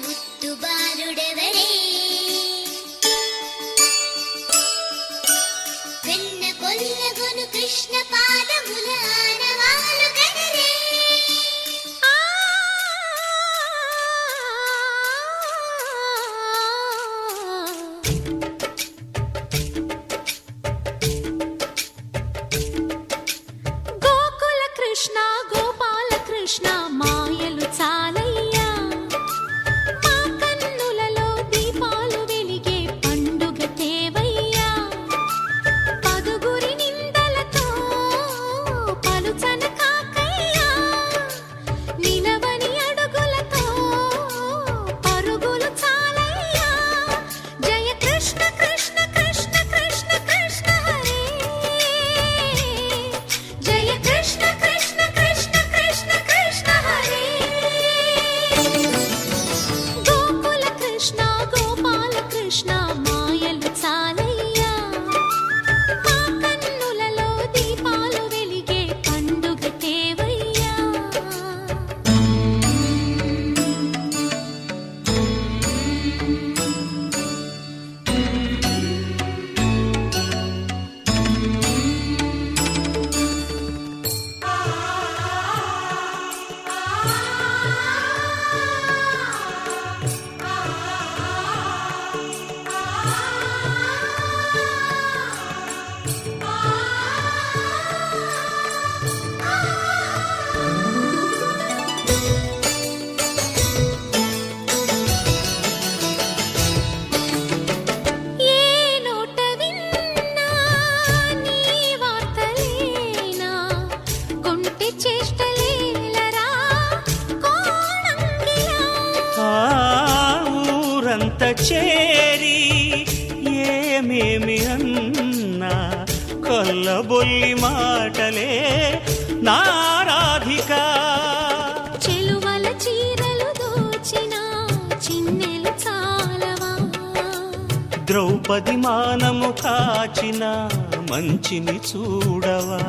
ముద్దుబాలుడెవరే వెన్న కొల్లగొను కృష్ణ పాదముల ఆనవాలు కదరే గోకుల కృష్ణ గోపాల కృష్ణ మాయలు చాలయ్యా మా కన్నులలో దీపాలు వెలిగే పండుగ తేవయ్యా పదుగురి నిందలతో పలుచన కాకయ్యా నిలవని అడుగులతో పరుగులు చాలయ్యా జయ కృష్ణ కృష్ణ కృష్ణ కృష్ణ కృష్ణ హరే జయ కృష్ణ కృష్ణ కృష్ణ కృష్ణ కృష్ణ హరే గోకుల కృష్ణ గోపాల కృష్ణ మాయలు చాలయ్యా మా కన్నులలో దీపాలు వెలిగే పండుగ తేవయ్యా ఏ నోట విన్నా నీ వార్తలేనా కొంటె చేష్టలేలరా కోణంగిలా ఆ ఊరంత చేరి ఏమేమి అన్నా కొల్లబొల్లి మాటలే నారాధిక చెలువల చీరలు దోచిన చిన్నెలు చాలవా ద్రౌపది మానము కాచిన మంచిని చూడవా